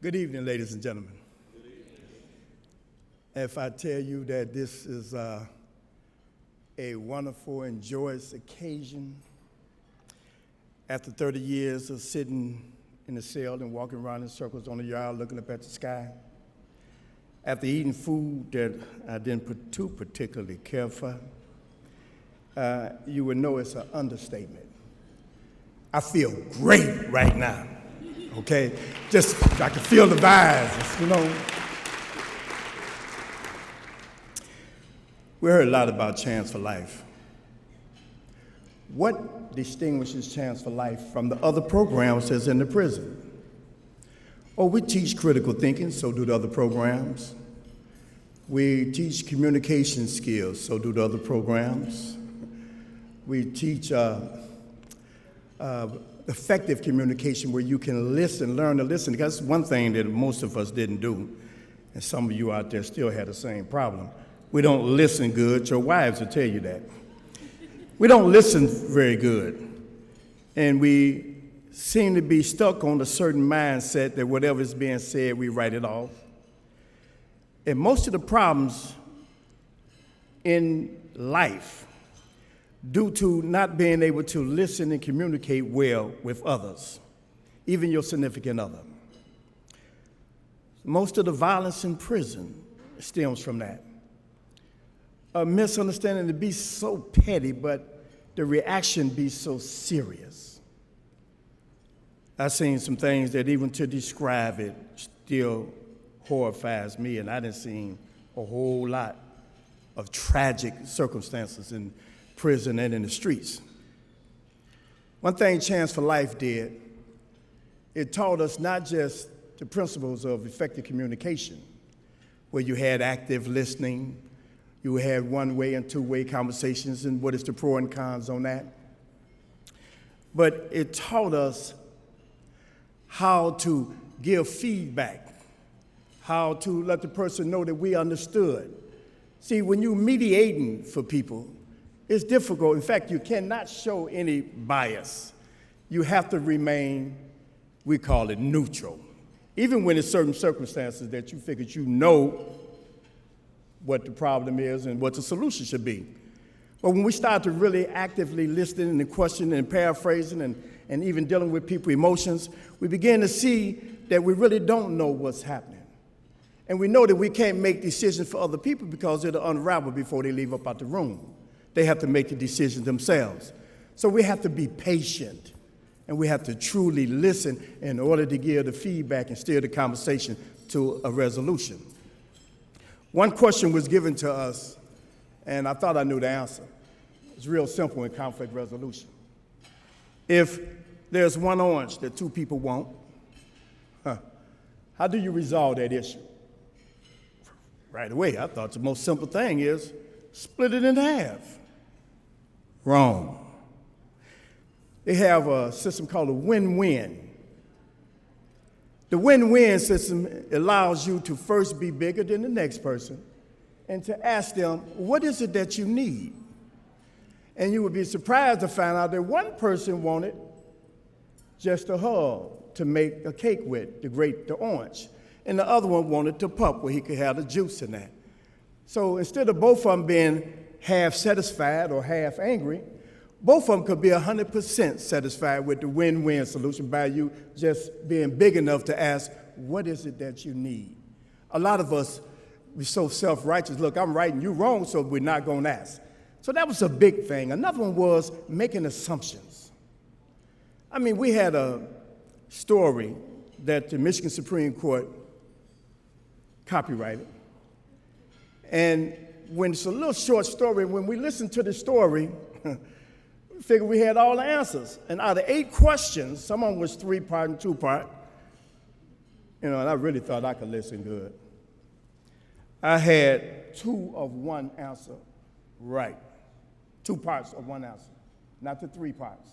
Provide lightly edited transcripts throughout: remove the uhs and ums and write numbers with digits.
Good evening, ladies and gentlemen. If I tell you that this is a wonderful and joyous occasion, after 30 years of sitting in a cell and walking around in circles on the yard looking up at the sky, after eating food that I didn't too particularly care for, you would know it's an understatement. I feel great right now, okay? Just, I can feel the vibes, you know. We heard a lot about Chance for Life. What distinguishes Chance for Life from the other programs that's in the prison? Oh, we teach critical thinking, so do the other programs. We teach communication skills, so do the other programs. We teach effective communication where you can listen, learn to listen. That's one thing that most of us didn't do, and some of you out there still had the same problem. We don't listen good. Your wives will tell you that. We don't listen very good, and we seem to be stuck on a certain mindset that whatever is being said, we write it off. And most of the problems in life due to not being able to listen and communicate well with others, even your significant other. Most of the violence in prison stems from that. A misunderstanding to be so petty, but the reaction be so serious. I've seen some things that even to describe it still horrifies me, and I done seen a whole lot of tragic circumstances in prison and in the streets. One thing Chance for Life did, it taught us not just the principles of effective communication, where you had active listening, you had one-way and two-way conversations, and what is the pros and cons on that. But it taught us how to give feedback, how to let the person know that we understood. See, when you're mediating for people, it's difficult. In fact, you cannot show any bias. You have to remain, we call it neutral. Even when it's certain circumstances that you figured you know what the problem is and what the solution should be. But when we start to really actively listening and questioning and paraphrasing and even dealing with people's emotions, we begin to see that we really don't know what's happening. And we know that we can't make decisions for other people because it'll unravel before they leave up out the room. They have to make the decisions themselves. So we have to be patient, and we have to truly listen in order to give the feedback and steer the conversation to a resolution. One question was given to us, and I thought I knew the answer. It's real simple in conflict resolution. If there's one orange that two people want, how do you resolve that issue? Right away, I thought the most simple thing is split it in half. Wrong. They have a system called a win-win. The win-win system allows you to first be bigger than the next person and to ask them, what is it that you need? And you would be surprised to find out that one person wanted just a hug to make a cake with, the orange. And the other one wanted to pup where he could have the juice in that. So instead of both of them being half satisfied or half angry, both of them could be 100% satisfied with the win-win solution by you just being big enough to ask, what is it that you need? A lot of us, we're so self-righteous. Look, I'm right and you're wrong, so we're not going to ask. So that was a big thing. Another one was making assumptions. I mean, we had a story that the Michigan Supreme Court copyrighted. And when it's a little short story, when we listened to the story, we figured we had all the answers. And out of 8 questions, some of them was 3-part and 2-part, and I really thought I could listen good. I had 2 of 1 answer right. 2 parts of 1 answer, not the 3 parts.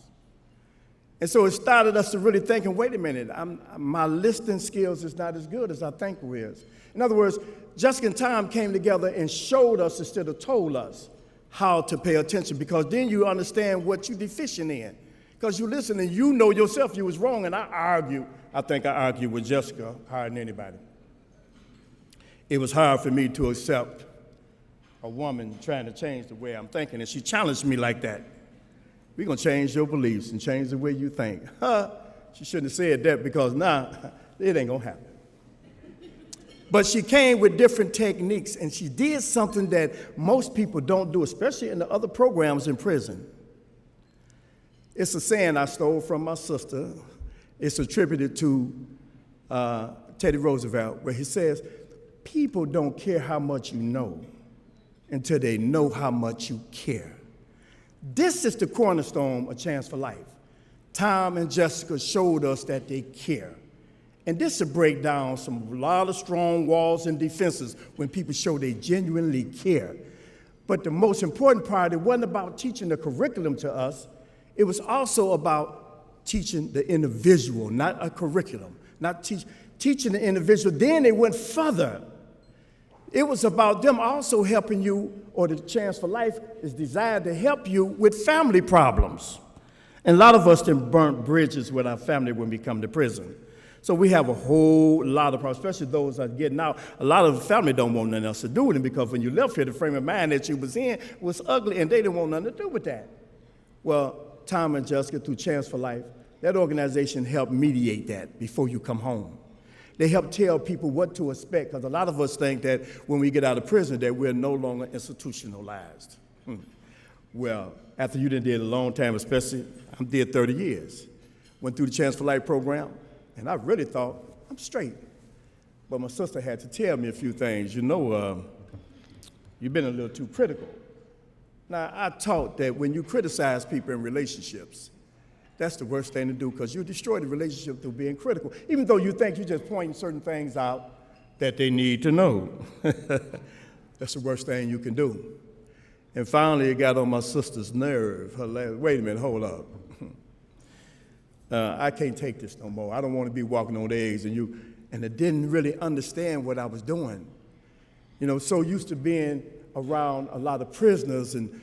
And so it started us to really thinking, wait a minute, my listening skills is not as good as I think it is. In other words, Jessica and Tom came together and showed us instead of told us how to pay attention, because then you understand what you're deficient in. Because you listen and you know yourself you was wrong, and I think I argued with Jessica higher than anybody. It was hard for me to accept a woman trying to change the way I'm thinking, and she challenged me like that. We're going to change your beliefs and change the way you think. She shouldn't have said that because it ain't going to happen. But she came with different techniques, and she did something that most people don't do, especially in the other programs in prison. It's a saying I stole from my sister. It's attributed to Teddy Roosevelt, where he says, people don't care how much you know until they know how much you care. This is the cornerstone of Chance for Life. Tom and Jessica showed us that they care. And this will break down a lot of strong walls and defenses when people show they genuinely care. But the most important part, it wasn't about teaching the curriculum to us. It was also about teaching the individual, not a curriculum, not teaching the individual. Then they went further. It was about them also helping you, or the Chance for Life is designed to help you with family problems. And a lot of us then burnt bridges with our family when we come to prison. So we have a whole lot of problems, especially those that are getting out. A lot of the family don't want nothing else to do with them because when you left here, the frame of mind that you was in was ugly, and they didn't want nothing to do with that. Well, Tom and Jessica, through Chance for Life, that organization helped mediate that before you come home. They help tell people what to expect, because a lot of us think that when we get out of prison that we're no longer institutionalized. Well, after you did a long time, especially, I did 30 years. Went through the Chance for Life program, and I really thought, I'm straight. But my sister had to tell me a few things. You've been a little too critical. Now, I taught that when you criticize people in relationships, that's the worst thing to do, because you destroy the relationship through being critical, even though you think you're just pointing certain things out that they need to know. That's the worst thing you can do. And finally, it got on my sister's nerve. Wait a minute, hold up. I can't take this no more. I don't want to be walking on eggs, and I didn't really understand what I was doing. So used to being around a lot of prisoners and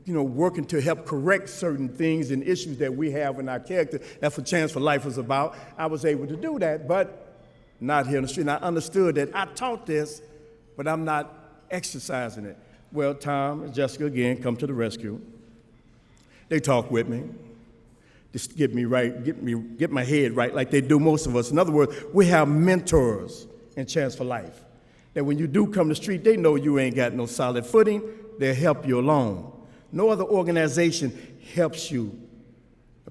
working to help correct certain things and issues that we have in our character. That's what Chance for Life was about. I was able to do that, but not here on the street. And I understood that I taught this, but I'm not exercising it. Well, Tom and Jessica, again, come to the rescue. They talk with me. Just get me right, get my head right like they do most of us. In other words, we have mentors in Chance for Life. That when you do come to the street, they know you ain't got no solid footing. They'll help you along. No other organization helps you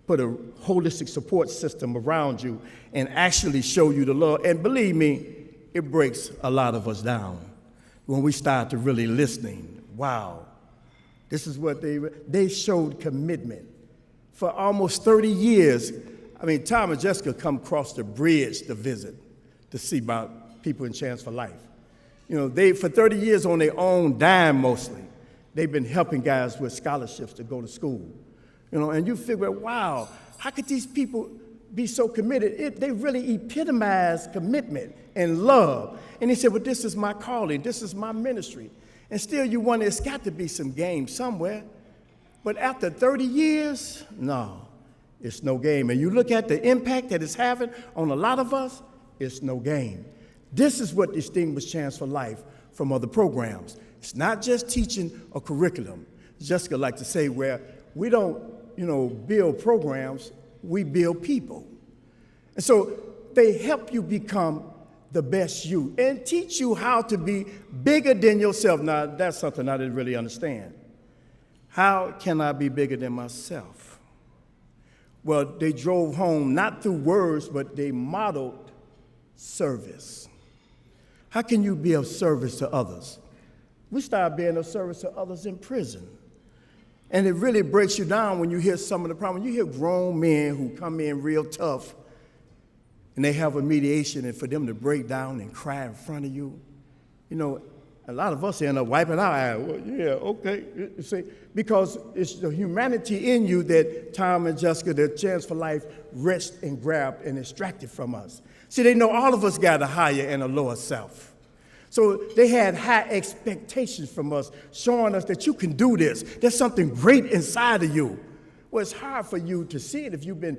put a holistic support system around you and actually show you the love. And believe me, it breaks a lot of us down when we start to really listening. Wow, this is what they showed commitment. For almost 30 years, Tom and Jessica come across the bridge to visit, to see about people in Chance for Life. They, for 30 years on their own dime mostly, they've been helping guys with scholarships to go to school. And you figure, wow, how could these people be so committed? They really epitomize commitment and love. And they said, well, this is my calling, this is my ministry. And still you wonder, it's got to be some game somewhere. But after 30 years, no, it's no game. And you look at the impact that it's having on a lot of us, it's no game. This is what distinguishes Chance for Life from other programs. It's not just teaching a curriculum. Jessica likes to say, where we don't, build programs, we build people. And so they help you become the best you and teach you how to be bigger than yourself. Now, that's something I didn't really understand. How can I be bigger than myself? Well, they drove home, not through words, but they modeled service. How can you be of service to others? We start being of service to others in prison. And it really breaks you down when you hear some of the problems. You hear grown men who come in real tough, and they have a mediation, and for them to break down and cry in front of you, a lot of us end up wiping our eyes. Well, yeah, okay. You see, because it's the humanity in you that Tom and Jessica, their Chance for Life, wrenched and grabbed and extracted from us. See, they know all of us got a higher and a lower self. So they had high expectations from us, showing us that you can do this. There's something great inside of you. Well, it's hard for you to see it if you've been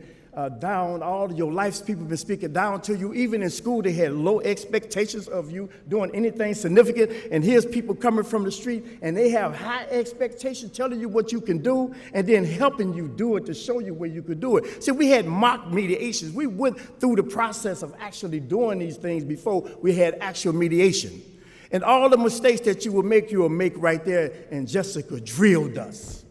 down all your life. People have been speaking down to you. Even in school, they had low expectations of you doing anything significant. And here's people coming from the street, and they have high expectations, telling you what you can do, and then helping you do it to show you where you could do it. See, we had mock mediations. We went through the process of actually doing these things before we had actual mediation. And all the mistakes that you will make right there, and Jessica drilled us.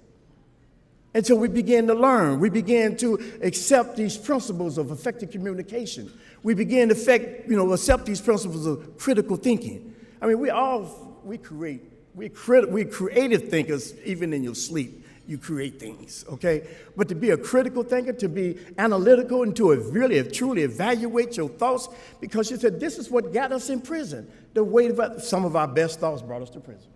Until we began to learn. We began to accept these principles of effective communication. We began to accept these principles of critical thinking. I mean, we're creative thinkers. Even in your sleep, you create things, okay? But to be a critical thinker, to be analytical, and to really truly evaluate your thoughts, because you said this is what got us in prison. Some of our best thoughts brought us to prison.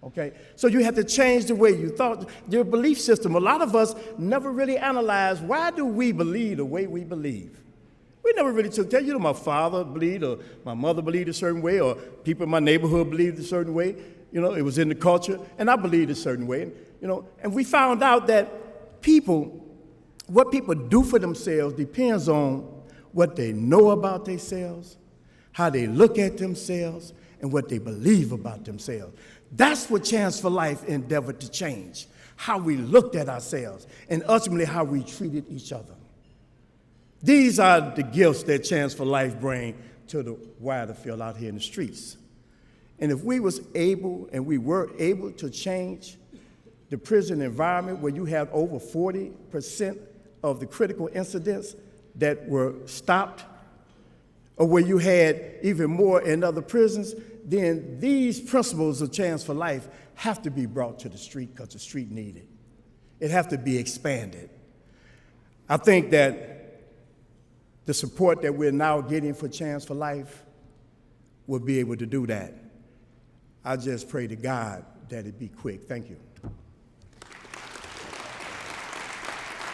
Okay, so you have to change the way you thought, your belief system. A lot of us never really analyze, why do we believe the way we believe? We never really took that. My father believed, or my mother believed a certain way, or people in my neighborhood believed a certain way. It was in the culture, and I believed a certain way. And we found out that what people do for themselves depends on what they know about themselves, how they look at themselves, and what they believe about themselves. That's what Chance for Life endeavored to change, how we looked at ourselves and ultimately how we treated each other. These are the gifts that Chance for Life bring to the wider field out here in the streets. And if we were able to change the prison environment where you have over 40% of the critical incidents that were stopped, or where you had even more in other prisons, then these principles of Chance for Life have to be brought to the street because the street needs it. It has to be expanded. I think that the support that we're now getting for Chance for Life will be able to do that. I just pray to God that it be quick. Thank you.